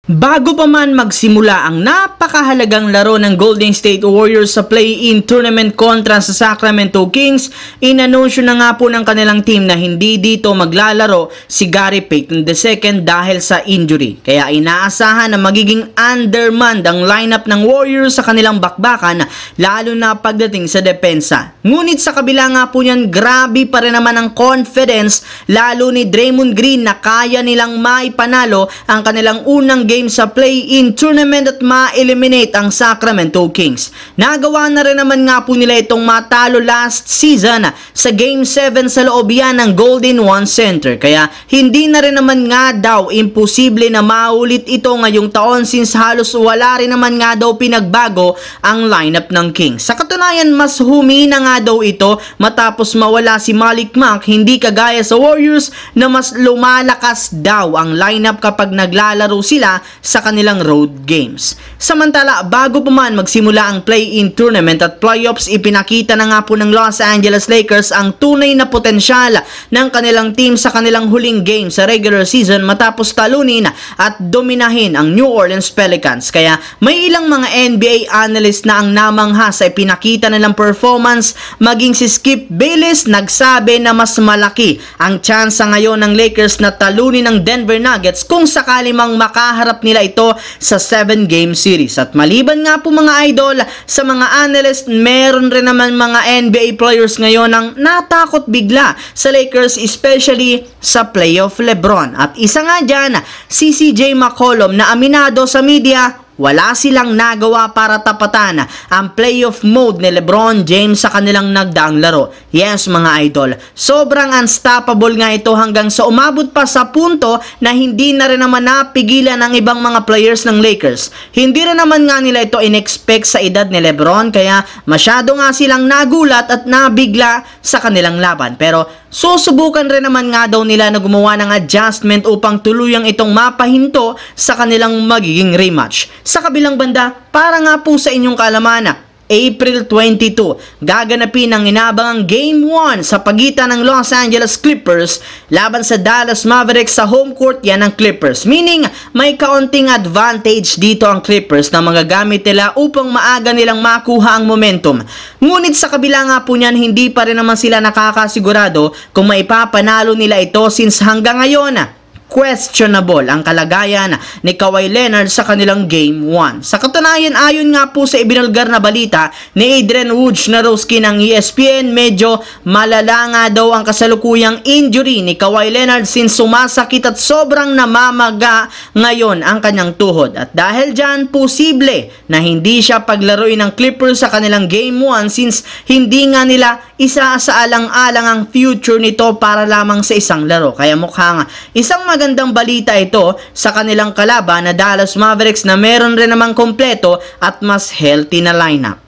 Bago pa man magsimula ang napakahalagang laro ng Golden State Warriors sa play-in tournament kontra sa Sacramento Kings, inanunsyo na nga po ng kanilang team na hindi dito maglalaro si Gary Payton II dahil sa injury. Kaya inaasahan na magiging undermanned ang lineup ng Warriors sa kanilang bakbakan, lalo na pagdating sa depensa. Ngunit sa kabila nga po niyan, grabe pa rin naman ang confidence lalo ni Draymond Green na kaya nilang maipanalo ang kanilang unang game sa play-in tournament at ma-eliminate ang Sacramento Kings. Nagawa na rin naman nga po nila itong matalo last season sa Game 7 sa loob yan ng Golden One Center. Kaya hindi na rin naman nga daw imposible na maulit ito ngayong taon since halos wala rin naman nga daw pinagbago ang lineup ng Kings. Sa katunayan, mas humina nga daw ito matapos mawala si Malik Monk, hindi kagaya sa Warriors na mas lumalakas daw ang lineup kapag naglalaro sila sa kanilang road games. Samantala, bago pa man magsimula ang play-in tournament at playoffs, ipinakita na nga po ng Los Angeles Lakers ang tunay na potensyal ng kanilang team sa kanilang huling game sa regular season matapos talunin at dominahin ang New Orleans Pelicans. Kaya may ilang mga NBA analyst na ang namangha sa ipinakita nilang performance, maging si Skip Bayless nagsabi na mas malaki ang tsansa ngayon ng Lakers na talunin ng Denver Nuggets kung sakali mang makaharap nila ito sa 7-game series. At maliban nga po mga idol sa mga analyst, meron rin naman mga NBA players ngayon ang natakot bigla sa Lakers, especially sa playoff LeBron. At isa nga dyan, si CJ McCollum na aminado sa media, wala silang nagawa para tapatan ang playoff mode ni LeBron James sa kanilang nagdaang laro. Yes mga idol, sobrang unstoppable nga ito hanggang sa umabot pa sa punto na hindi na rin naman napigilan ang ibang mga players ng Lakers. Hindi rin naman nga nila ito in-expect sa edad ni LeBron, kaya masyado nga silang nagulat at nabigla sa kanilang laban. Pero susubukan rin naman nga daw nila na gumawa ng adjustment upang tuluyang itong mapahinto sa kanilang magiging rematch. Sa kabilang banda, para nga po sa inyong kaalaman, April 22, gaganapin ang inaabangang Game 1 sa pagitan ng Los Angeles Clippers laban sa Dallas Mavericks sa home court yan ng Clippers. Meaning, may kaunting advantage dito ang Clippers na magagamit nila upang maaga nilang makuha ang momentum. Ngunit sa kabila nga po niyan, hindi pa rin naman sila nakakasigurado kung maipapanalo nila ito since hanggang ngayon, questionable ang kalagayan ni Kawhi Leonard sa kanilang Game 1. Sa katunayan, ayon nga po sa ibinulgar na balita ni Adrian Wojnarowski ng ESPN, medyo malala nga daw ang kasalukuyang injury ni Kawhi Leonard since sumasakit at sobrang namamaga ngayon ang kanyang tuhod. At dahil dyan, posible na hindi siya paglaruin ng Clippers sa kanilang Game 1 since hindi nga nila isa sa alang-alang ang future nito para lamang sa isang laro. Kaya mukhang isang magandang balita ito sa kanilang kalaban na Dallas Mavericks na meron rin namang kompleto at mas healthy na lineup.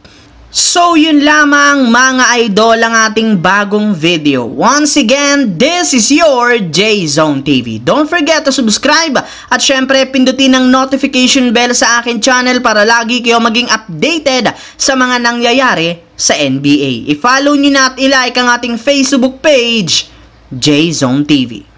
So yun lamang mga idol ang ating bagong video. Once again, this is your J-Zone TV. Don't forget to subscribe at syempre pindutin ang notification bell sa akin channel para lagi kayo maging updated sa mga nangyayari sa NBA. I-follow nyo na at i-like ang ating Facebook page, J-Zone TV.